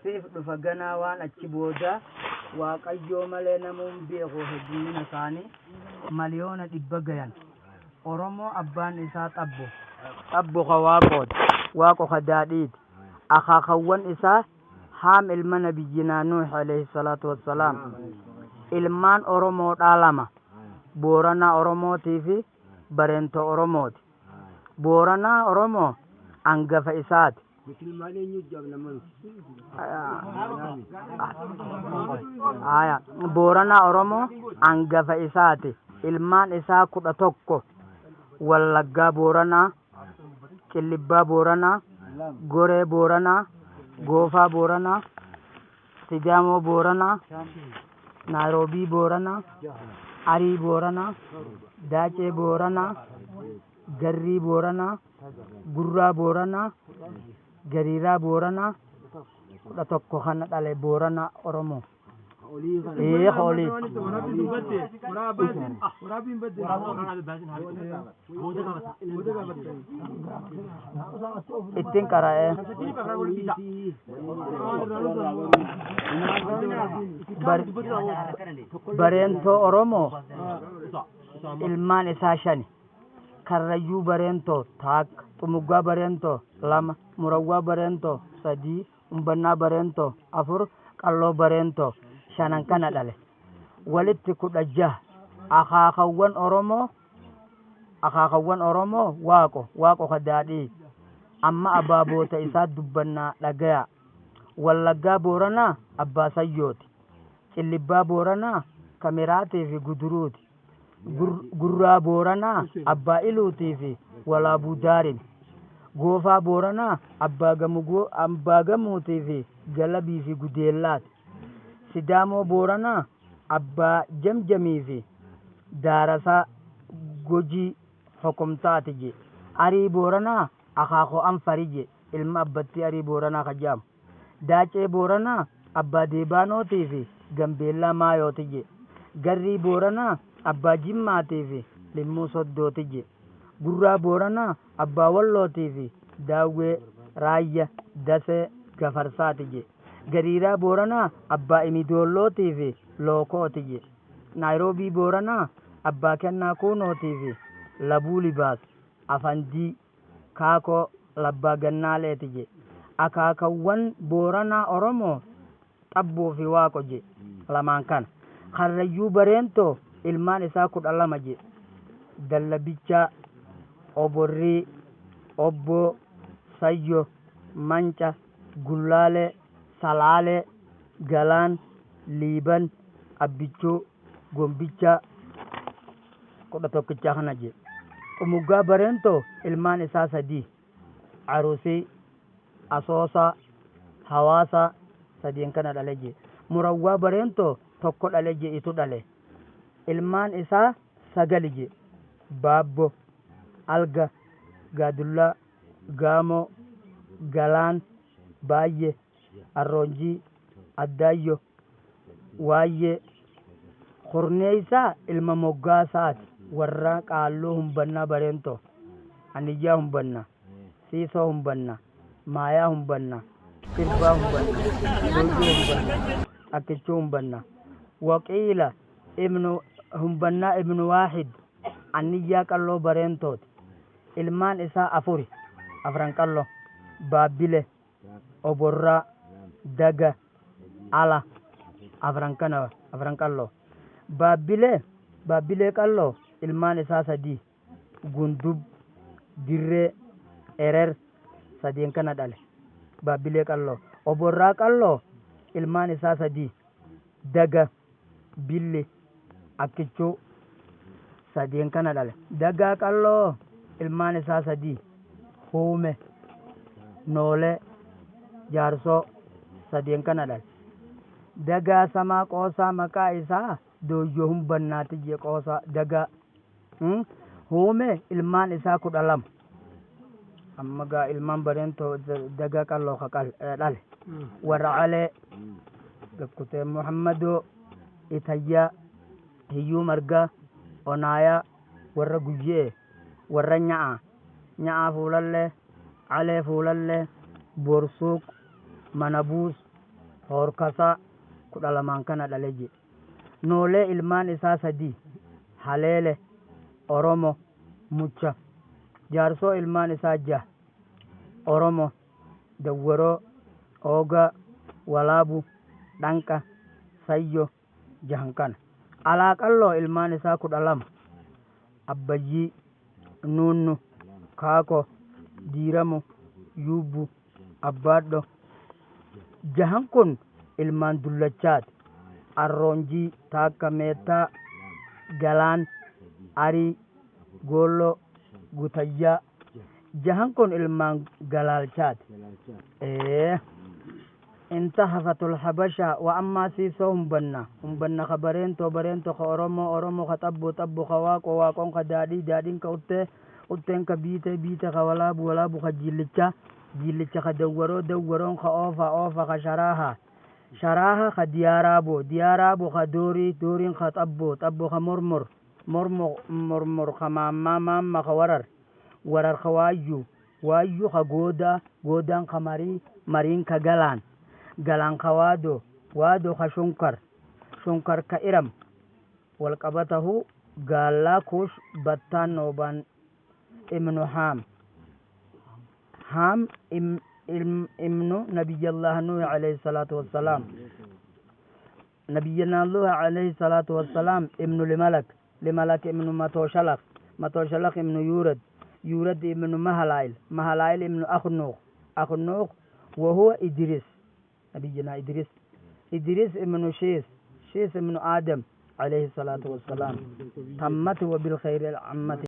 siif dhufa ganaa waan achi booda waaqayyoo malee namuun beeku heddummina isaanii miliyoona 100 gayan. Oromoo abbaan isaa xabbo ka waaqooti, waaqo ka daadhiiti. Akaakawwan isaa Haam ilma nabiyyinaa Nuux alayhi salaatu wassalaam. Ilmaan Oromoodhaa 2, Booranaa Oromootii fi Bareentoo Oromooti. Booranaa Oromoo angafa isaati. Booranaa Oromoo angafa isaati. Ilmaan isaa 11, Wallaggaa Booranaa, Qillibbaa Booranaa, Goree Booranaa, Goofaa Booranaa, Sidaamoo Booranaa, Naayiroobii Booranaa, Arii Booranaa, Daacee Booranaa, Garrii Booranaa, Gurraa Booranaa, Gariiraa Booranaa, 11 kana dhale Booranaa Oromoo. Hoolii. Ittiin qara'ee. Bareentoo Oromoo ilmaan isaa 5. Karrayyuu Bareentoo takka, Xumuggaa Bareentoo 2, Murawwaa Bareentoo 3, Umbannaa Bareentoo 4, Qalloo Bareentoo 5 kana dhale. Walitti 16. Akaakawwan Oromoo waaqo ka daadhii. Amma abaaboota isaa dubbannaa dhagaya. Wallaggaa Booranaa abbaa Sayyooti. Qillibbaa Booranaa Kamiraatii fi Guduruuti. Gurraa Booranaa abbaa Iluutii fi Walaabuu Daarin. Goofaa Booranaa abbaa Gamuutii fi Galabii fi Gudeellaati. Sidaamoo Booranaa abbaa Jamjamii fi Daarasaa Gojii Hokomtaati je. Arii Booranaa akaakoo Anfarii je, ilma abbattii Arii Booranaa kajaamu. Daacee Booranaa abbaa Deebaanootii fi Gambeellaa Maayooti je. Garrii Booranaa abbaa Jimmaatii fi Limmuu Soddooti je. Gurraa Booranaa abbaa Wallootii fi Daawwee Raayya Dasee Gafarsaati je. Gariiraa Booranaa abbaa Imidoollootii fi Lookooti je. Naayiroobii Booranaa abbaa Kennaa Kuunootii fi Labuu Libaas Afandii Kaakoo Labbaa Gannaaleeti je. Akaakawwan Booranaa Oromoo xabboo fi waaqo je 2 kana. Karrayyuu Bareentoo ilmaan isaa 12 je. Dallabichaa, Oborrii, Obboo, Sayyo, Manca, Gullaalee, Salaalee, Galaan, Liiban, Abbichuu, Gombichaa 11 kana je. Xumuggaa Bareentoo ilmaan isaa 3, Arusii, Asoosaa, Hawaasaa 3 kana dhale je. Murawwaa Bareentoo 1 dhale je, itu dhale. Ilmaan isaa 9 je. Baabbo, Alga, Gaadullaa, Gaamoo, Galaan, Baay'ee, Arroonjii, Addaayyo, Waayyee. Korneeysaa ilma Moggaasaati. Warra Qaalloo Humbannaa Bareentoo, Aniyyaa Humbannaa, Siisoo Humbannaa, Maayaa Humbannaa, Sirbaa Humbannaa, Looyyee Humbannaa, Akkichuu Humbannaa. Waqiila Humbannaa ibnu Waahid Aniyyaa Qalloo Bareentooti. Ilmaan isaa 4 qalloo. Baabbilee, Oborraa, Daga, Ala 4 qalloo. Baabbilee qalloo ilmaan isaa 3, Gundub, Dirree, Erer 3 kana dhale. Baabbilee qalloo. Oborraa qalloo ilmaan isaa 3, Daga, Billi, Akkichuu 3 kana dhale. Dagaa qalloo ilmaan isaa 3, Huume, Noolee, Jaarsoo 3 kana dhale. Dagaa Samaa Qoosaa maqaa isaa Dooyyoo Humbannaati je Qoosaa Dagaa. Huume ilmaan isaa 12. Amma gaa ilmaan Bareentoo Dagaa qalloo dhale. Warra Alee, Gakkutee Muhammadoo, Itayyaa, Hiyyuu Margaa, Onaayaa, warra Guyyee, warra Nya'aa Fuulallee, Alee Fuulallee, Borsuuq, Manabuus, horkasa kudha lamaan kana dhale jedhe. Noolee ilmaan isaa sadii Haleele, Oromo, Mucha. Jaarsoo ilmaan isaa jaha Oromo, Dawwaroo, Oogaa, Walaabu, Dhanqa, Sayyo, jahan kana. Alaaqalloo ilmaan isaa 12 Abbayyii, Nuunnu, Kaako, Diiramu, Yuubbu, Abbaadho. Jahan kun ilmaan dullachaati. Arroonjii, Taakka, Meettaa, Galaan, Arii, Goolloo, Gutayyaa. Jahan kun ilmaan galaalchaati. Inta hafatul habasha wa amma siisoo humbanna ka bareento ka Oromoo ka xabbo ka waaqoon ka daadhiin ka utteen ka biite ka walaabu ka jillicha ka dawwaroon ka oofa ka sharaaha ka diyaaraabo ka dooriin ka xabbo ka mormor ka maamma ka warar ka waayyuu ka goodaan ka mariin ka galaan ka waadoo ka shunkar ka iram walqabatahu gaallaa kuush battaan noobaan ibnu haam ibnu nabiyallah nuh alayhi salatu wassalam ibnu limalak ibnu matoshalak ibnu yurad ibnu mahalail ibnu akhnuq وهو نبينا إدريس ابن شيس ابن آدم عليه الصلاة والسلام تمت وبالخير العامة